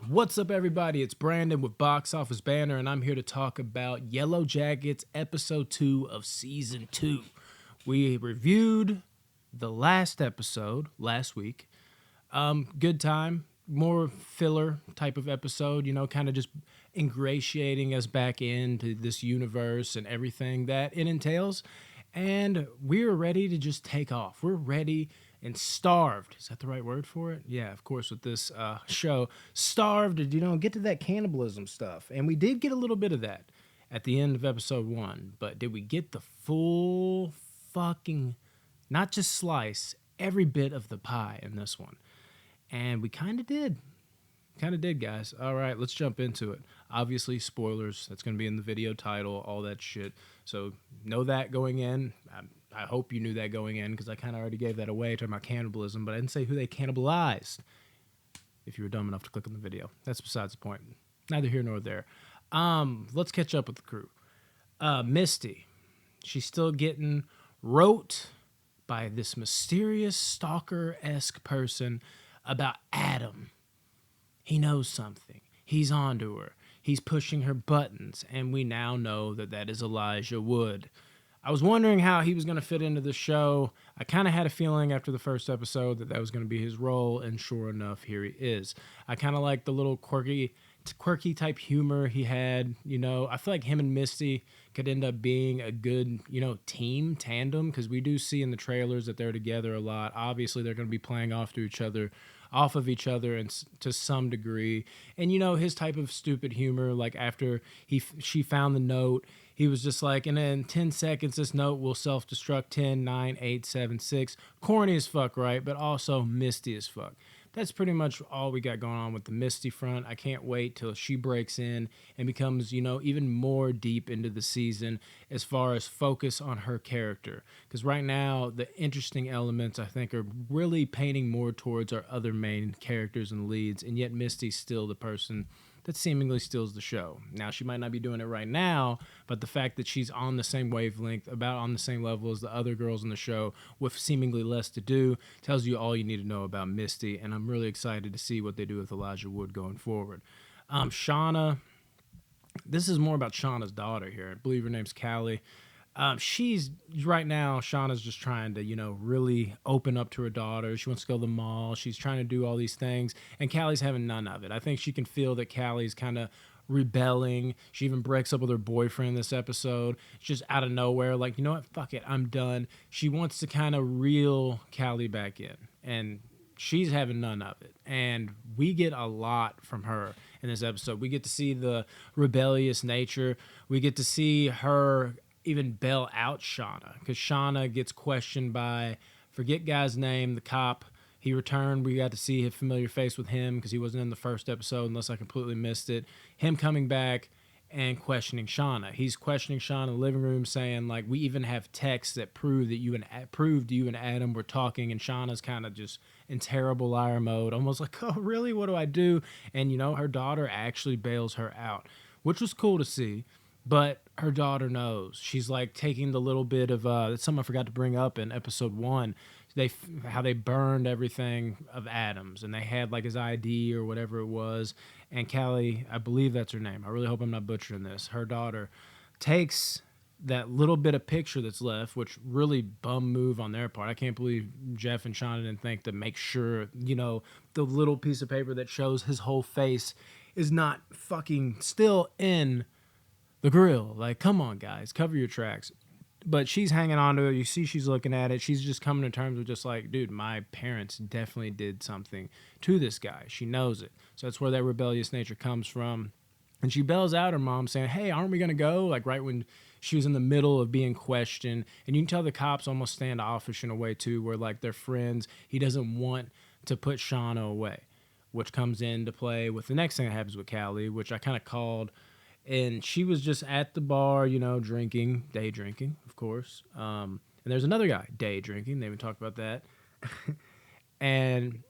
What's up, everybody? It's Brandon with Box Office Banner, and I'm here to talk about Yellowjackets Episode 2 of Season 2. We reviewed the last episode last week. Good time, more filler type of episode, kind of just ingratiating us back into this universe and everything that it entails. And we're ready to just take off. We're ready and starved. Is that the right word for it? Yeah, of course, with this show. Starved to, get to that cannibalism stuff. And we did get a little bit of that at the end of episode 1. But did we get the full fucking, not just slice, every bit of the pie in this one? And we kind of did. Kind of did, guys. All right, let's jump into it. Obviously, spoilers. That's going to be in the video title, all that shit. So know that going in. I hope you knew that going in because I kind of already gave that away talking about cannibalism, but I didn't say who they cannibalized. If you were dumb enough to click on the video. That's besides the point. Neither here nor there. Let's catch up with the crew. Misty. She's still getting wrote by this mysterious stalker-esque person about Adam. He knows something. He's onto her. He's pushing her buttons, and we now know that that is Elijah Wood. I was wondering how he was going to fit into the show. I kind of had a feeling after the first episode that that was going to be his role, and sure enough, here he is. I kind of like the little quirky type humor he had. I feel like him and Misty could end up being a good, team tandem, because we do see in the trailers that they're together a lot. Obviously, they're going to be playing off of each other and to some degree. And his type of stupid humor, like after she found the note, he was just like, and in 10 seconds this note will self-destruct. 10, 9, 8, 7, 6. Corny as fuck, right? But also misty as fuck. That's pretty much all we got going on with the Misty front. I can't wait till she breaks in and becomes, even more deep into the season as far as focus on her character. Because right now, the interesting elements, I think, are really painting more towards our other main characters and leads, and yet Misty's still the person that seemingly steals the show. Now, she might not be doing it right now, but the fact that she's on the same wavelength, about on the same level as the other girls in the show with seemingly less to do, tells you all you need to know about Misty, and I'm really excited to see what they do with Elijah Wood going forward. Shauna, this is more about Shauna's daughter here. I believe her name's Callie. She's right now, Shauna's just trying to, really open up to her daughter. She wants to go to the mall. She's trying to do all these things, and Callie's having none of it. I think she can feel that Callie's kind of rebelling. She even breaks up with her boyfriend this episode. It's just out of nowhere, like, you know what? Fuck it. I'm done. She wants to kind of reel Callie back in, and she's having none of it. And we get a lot from her in this episode. We get to see the rebellious nature. We get to see her even bail out Shauna, because Shauna gets questioned by, forget guy's name, the cop. He returned. We got to see a familiar face with him because he wasn't in the first episode unless I completely missed it. Him coming back and questioning Shauna. He's questioning Shauna in the living room, saying, like, we even have texts that proved you and Adam were talking, and Shauna's kind of just in terrible liar mode, almost like, oh, really? What do I do? And, her daughter actually bails her out, which was cool to see. But her daughter knows. She's like taking the little bit of that's something I forgot to bring up in episode 1. How they burned everything of Adam's, and they had like his ID or whatever it was. And Callie, I believe that's her name. I really hope I'm not butchering this. Her daughter takes that little bit of picture that's left, which really bum move on their part. I can't believe Jeff and Shauna didn't think to make sure, the little piece of paper that shows his whole face is not fucking still in the grill. Like, come on, guys, cover your tracks. But she's hanging on to it. You see she's looking at it. She's just coming to terms with just like, dude, my parents definitely did something to this guy. She knows it. So that's where that rebellious nature comes from. And she bells out her mom saying, hey, aren't we going to go? Like right when she was in the middle of being questioned. And you can tell the cops almost standoffish in a way too, where like they're friends. He doesn't want to put Shauna away, which comes into play with the next thing that happens with Callie, which I kind of called. And she was just at the bar, drinking, day drinking, of course. And there's another guy, day drinking. They even talked about that. And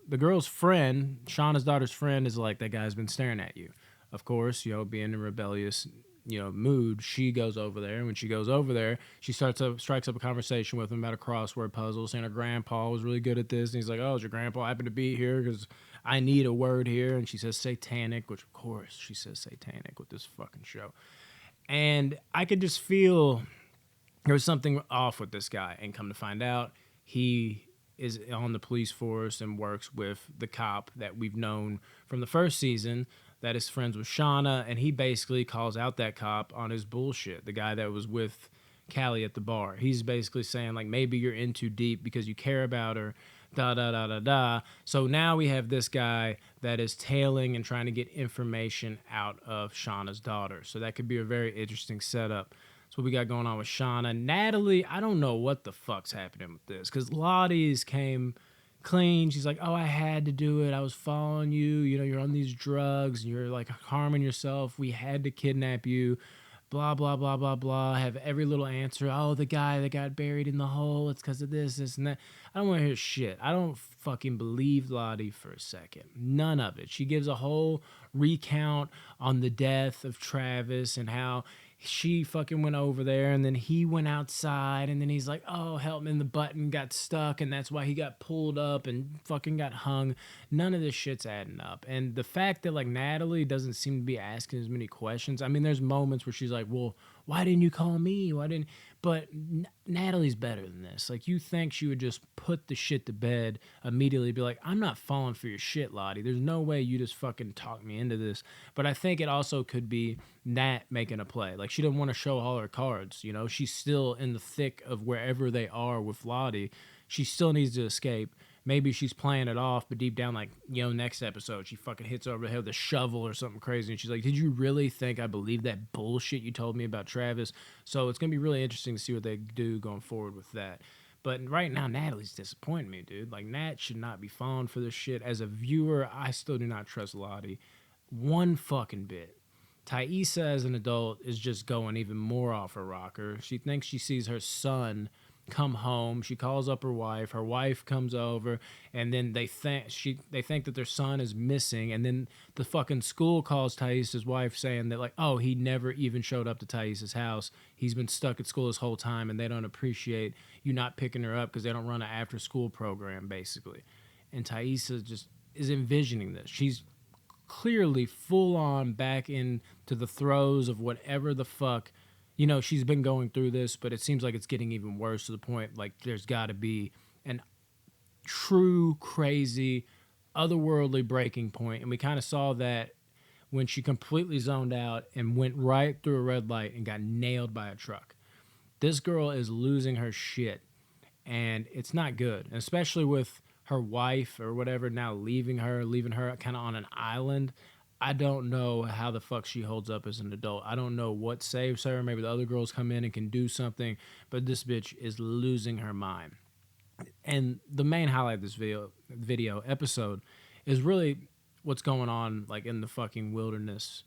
the girl's friend, Shauna's daughter's friend, is like, that guy's been staring at you. Of course, being in a rebellious, mood, she goes over there. And when she goes over there, she strikes up a conversation with him about a crossword puzzle, saying her grandpa was really good at this. And he's like, oh, does your grandpa happen to be here? Because I need a word here. And she says satanic, which of course she says satanic with this fucking show. And I could just feel there was something off with this guy. And come to find out, he is on the police force and works with the cop that we've known from the first season that is friends with Shauna. And he basically calls out that cop on his bullshit, the guy that was with Callie at the bar. He's basically saying, like, maybe you're in too deep because you care about her, da da da da da. So now we have this guy that is tailing and trying to get information out of Shauna's daughter. So that could be a very interesting setup. That's what we got going on with Shauna. Natalie, I don't know what the fuck's happening with this, because Lottie's came clean. She's like, oh, I had to do it. I was following you. You know, you're on these drugs and you're like harming yourself. We had to kidnap you. Blah, blah, blah, blah, blah. Have every little answer. Oh, the guy that got buried in the hole, it's because of this, this, and that. I don't want to hear shit. I don't fucking believe Lottie for a second. None of it. She gives a whole recount on the death of Travis and how she fucking went over there and then he went outside and then he's like, oh, help me, and the button got stuck and that's why he got pulled up and fucking got hung. None of this shit's adding up. And the fact that like Natalie doesn't seem to be asking as many questions. I mean, there's moments where she's like, well, why didn't you call me? Why didn't? But Natalie's better than this. Like, you think she would just put the shit to bed immediately, be like, I'm not falling for your shit, Lottie. There's no way you just fucking talk me into this. But I think it also could be Nat making a play. Like, she didn't want to show all her cards. You know, she's still in the thick of wherever they are with Lottie. She still needs to escape. Maybe she's playing it off, but deep down, like, you know, next episode, she fucking hits over the head with a shovel or something crazy. And she's like, did you really think I believed that bullshit you told me about Travis? So it's going to be really interesting to see what they do going forward with that. But right now, Natalie's disappointing me, dude. Like, Nat should not be falling for this shit. As a viewer, I still do not trust Lottie one fucking bit. Thaisa, as an adult, is just going even more off her rocker. She thinks she sees her son come home. She calls up her wife. Her wife comes over, and then they think that their son is missing. And then the fucking school calls Thaisa's wife saying that, like, oh, he never even showed up to Thaisa's house. He's been stuck at school this whole time, and they don't appreciate you not picking her up because they don't run an after-school program, basically. And Thaisa just is envisioning this. She's clearly full on back into the throes of whatever the fuck. You know, she's been going through this, but it seems like it's getting even worse to the point, like, there's got to be an true, crazy, otherworldly breaking point. And we kind of saw that when she completely zoned out and went right through a red light and got nailed by a truck. This girl is losing her shit, and it's not good, and especially with her wife or whatever now leaving her kind of on an island. I don't know how the fuck she holds up as an adult. I don't know what saves her. Maybe the other girls come in and can do something, but this bitch is losing her mind. And the main highlight of this video episode is really what's going on, like, in the fucking wilderness.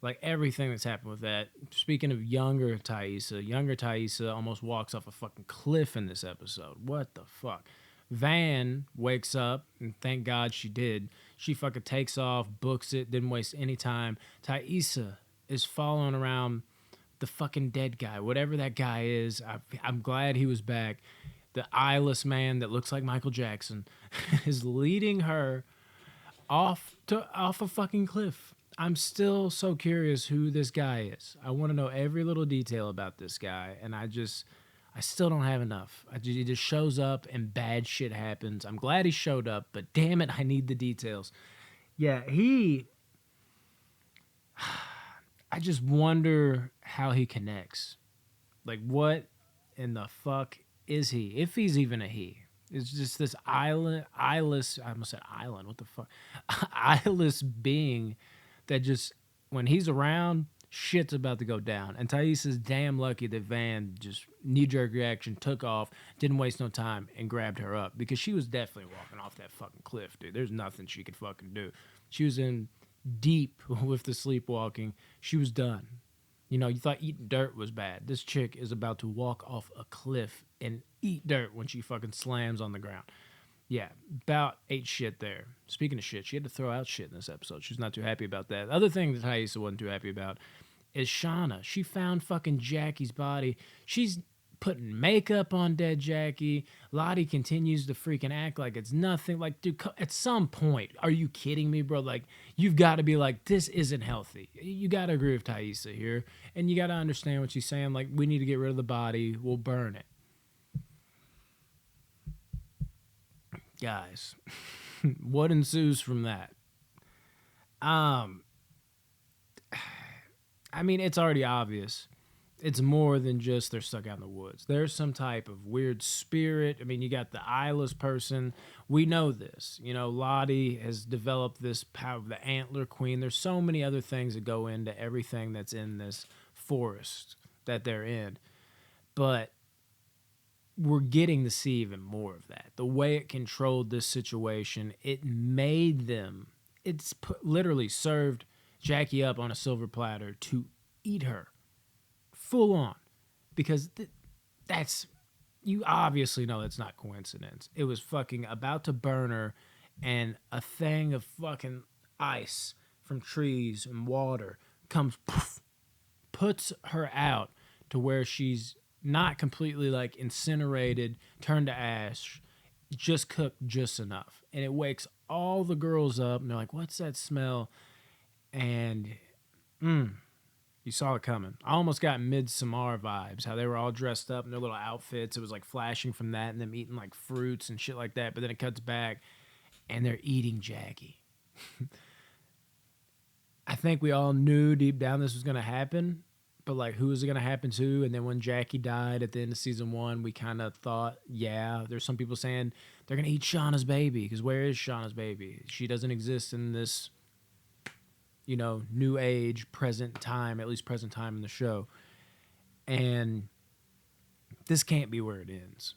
Like, everything that's happened with that. Speaking of younger Thaisa almost walks off a fucking cliff in this episode. What the fuck? Van wakes up, and thank God she did. She fucking takes off, books it, didn't waste any time. Thaisa is following around the fucking dead guy, whatever that guy is. I'm glad he was back. The eyeless man that looks like Michael Jackson is leading her off a fucking cliff. I'm still so curious who this guy is. I want to know every little detail about this guy, and I still don't have enough. He just shows up and bad shit happens. I'm glad he showed up, but damn it, I need the details. Yeah, I just wonder how he connects. Like, what in the fuck is he? If he's even a he. It's just this eyeless, I almost said island, what the fuck? Eyeless being that just, when he's around, shit's about to go down. And Thaisa's damn lucky that Van just knee-jerk reaction, took off, didn't waste no time, and grabbed her up. Because she was definitely walking off that fucking cliff, dude. There's nothing she could fucking do. She was in deep with the sleepwalking. She was done. You know, you thought eating dirt was bad. This chick is about to walk off a cliff and eat dirt when she fucking slams on the ground. Yeah, about ate shit there. Speaking of shit, she had to throw out shit in this episode. She was not too happy about that. The other thing that Thaisa wasn't too happy about is Shauna. She found fucking Jackie's body. She's putting makeup on dead Jackie. Lottie continues to freaking act like it's nothing. Like, dude, at some point, are you kidding me, bro? Like, you've got to be like, this isn't healthy. You got to agree with Thaisa here. And you got to understand what she's saying. Like, we need to get rid of the body. We'll burn it. Guys, what ensues from that? I mean, it's already obvious. It's more than just they're stuck out in the woods. There's some type of weird spirit. I mean, you got the eyeless person. We know this. You know, Lottie has developed this power, the antler queen. There's so many other things that go into everything that's in this forest that they're in. But we're getting to see even more of that. The way it controlled this situation, it made them, literally served Jackie up on a silver platter to eat her full on, because that's, you obviously know that's not coincidence. It was fucking about to burn her, and a thing of fucking ice from trees and water comes, poof, puts her out to where she's not completely like incinerated, turned to ash, just cooked just enough. And it wakes all the girls up, and they're like, what's that smell? And you saw it coming. I almost got Midsommar vibes, how they were all dressed up in their little outfits. It was like flashing from that and them eating like fruits and shit like that. But then it cuts back and they're eating Jackie. I think we all knew deep down this was going to happen, but like, who was it going to happen to? And then when Jackie died at the end of season 1, we kind of thought, yeah, there's some people saying they're going to eat Shauna's baby, because where is Shauna's baby? She doesn't exist in this, you know, new age, present time, at least present time in the show. And this can't be where it ends.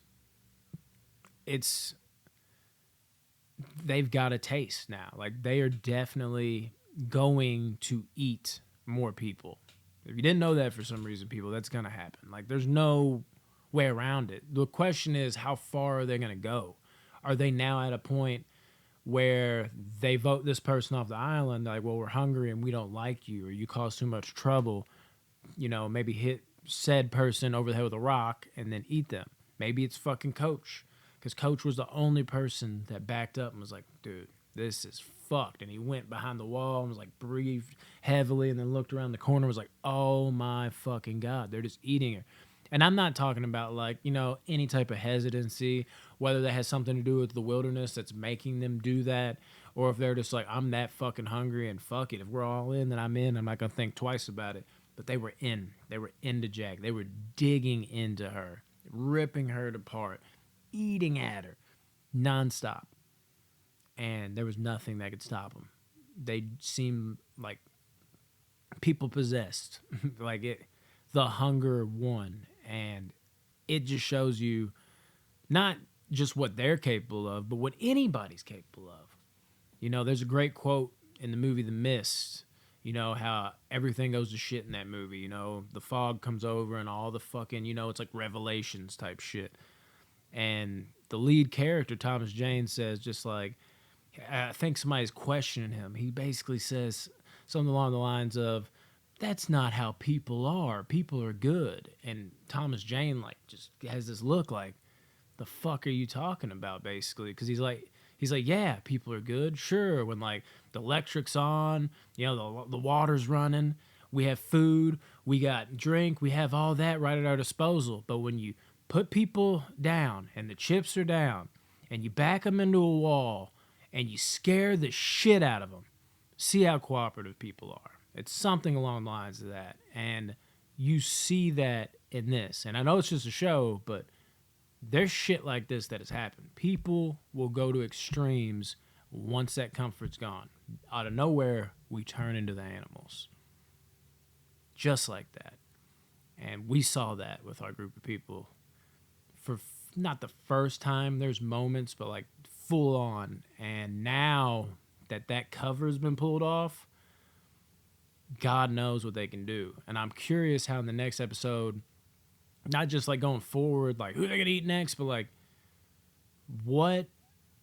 They've got a taste now. Like, they are definitely going to eat more people. If you didn't know that for some reason, people, that's going to happen. Like, there's no way around it. The question is, how far are they going to go? Are they now at a point where they vote this person off the island, like, well, we're hungry and we don't like you, or you cause too much trouble, you know, maybe hit said person over the head with a rock and then eat them? Maybe it's fucking Coach, because Coach was the only person that backed up and was like, dude, this is fucked. And he went behind the wall and was like, breathed heavily, and then looked around the corner and was like, oh my fucking God, they're just eating her. And I'm not talking about, like, you know, any type of hesitancy, whether that has something to do with the wilderness that's making them do that, or if they're just like, I'm that fucking hungry and fuck it. If we're all in, then I'm in. I'm not going to think twice about it. But they were in. They were into Jack. They were digging into her, ripping her apart, eating at her nonstop. And there was nothing that could stop them. They seemed like people possessed. Like, the hunger won. And it just shows you not just what they're capable of, but what anybody's capable of. You know, there's a great quote in the movie The Mist, you know, how everything goes to shit in that movie. You know, the fog comes over and all the fucking, you know, it's like Revelations type shit. And the lead character, Thomas Jane, says, just like, I think somebody's questioning him. He basically says something along the lines of, that's not how people are. People are good. And Thomas Jane, like, just has this look like, the fuck are you talking about, basically? Because he's like, yeah, people are good. Sure, when, like, the electric's on, you know, the water's running, we have food, we got drink, we have all that right at our disposal. But when you put people down and the chips are down and you back them into a wall and you scare the shit out of them, see how cooperative people are. It's something along the lines of that. And you see that in this. And I know it's just a show, but there's shit like this that has happened. People will go to extremes once that comfort's gone. Out of nowhere, we turn into the animals. Just like that. And we saw that with our group of people for not the first time. There's moments, but like full on. And now that cover's been pulled off, God knows what they can do. And I'm curious how in the next episode, not just like going forward, like who are they going to eat next, but like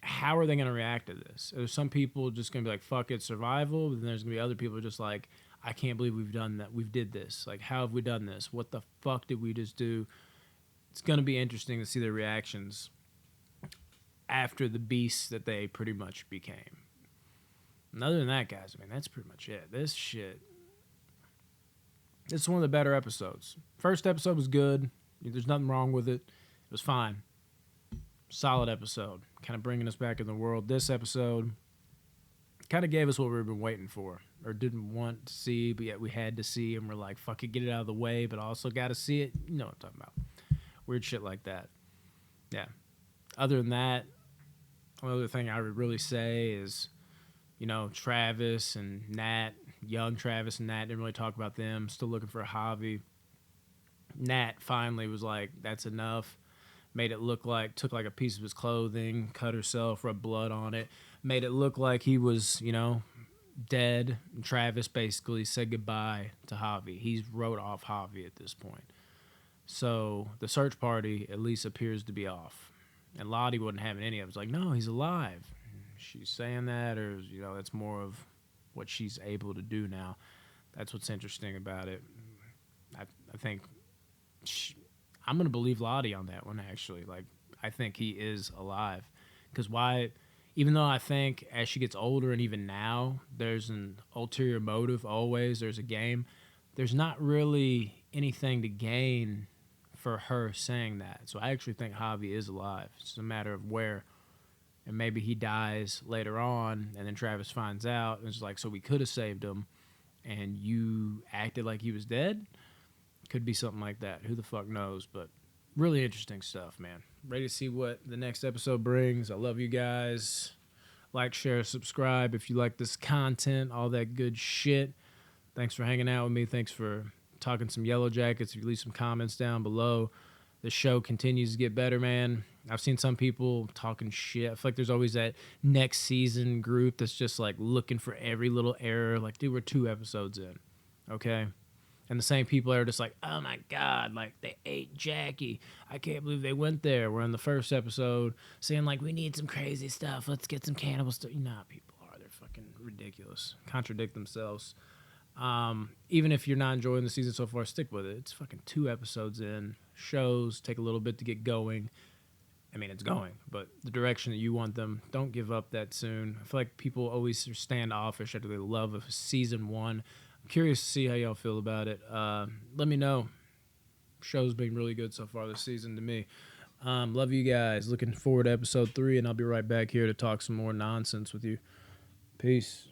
how are they going to react to this? There's some people just going to be like, fuck it, survival. But then there's going to be other people just like, I can't believe we've done that. We've did this. Like, how have we done this? What the fuck did we just do? it's going to be interesting to see their reactions after the beasts that they pretty much became. And other than that, guys, I mean, that's pretty much it. This shit, it's one of the better episodes. First episode was good. There's nothing wrong with it. It was fine. Solid episode. Kind of bringing us back in the world. This episode kind of gave us what we've been waiting for, or didn't want to see, but yet we had to see, and we're like, fuck it, get it out of the way, but also got to see it. You know what I'm talking about. Weird shit like that. Yeah. Other than that, the other thing I would really say is, you know, Travis and Nat, young Travis and Nat, didn't really talk about them. Still looking for Javi. Nat finally was like, that's enough. Made it look like, took like a piece of his clothing, cut herself, rubbed blood on it. Made it look like he was, you know, dead. And Travis basically said goodbye to Javi. He's wrote off Javi at this point. So the search party at least appears to be off. And Lottie wasn't having any of it. It's like, no, he's alive. She's saying that, or, you know, that's more of what she's able to do now. That's what's interesting about it. I think I'm going to believe Lottie on that one, actually. Like, I think he is alive. Because why, even though I think as she gets older and even now, there's an ulterior motive always, there's a game, there's not really anything to gain for her saying that. So I actually think Javi is alive. It's a matter of where. And maybe he dies later on, and then Travis finds out, and it's like, so we could have saved him, and you acted like he was dead? Could be something like that. Who the fuck knows? But really interesting stuff, man. Ready to see what the next episode brings. I love you guys. Like, share, subscribe if you like this content, all that good shit. Thanks for hanging out with me. Thanks for talking some Yellowjackets. If you leave some comments down below. The show continues to get better, man. I've seen some people talking shit. I feel like there's always that next season group that's just like looking for every little error. Like, dude, we're 2 episodes in, okay? And the same people are just like, oh my God, like they ate Jackie. I can't believe they went there. We're in the first episode saying like, we need some crazy stuff. Let's get some cannibal stuff. You know how people are. They're fucking ridiculous. Contradict themselves. Even if you're not enjoying the season so far, stick with it. It's fucking 2 episodes in. Shows take a little bit to get going. I mean, it's going, but the direction that you want them, don't give up that soon. I feel like people always are standoffish after they love a season 1. I'm curious to see how y'all feel about it. Let me know. Show's been really good so far this season to me. Love you guys. Looking forward to episode 3, and I'll be right back here to talk some more nonsense with you. Peace.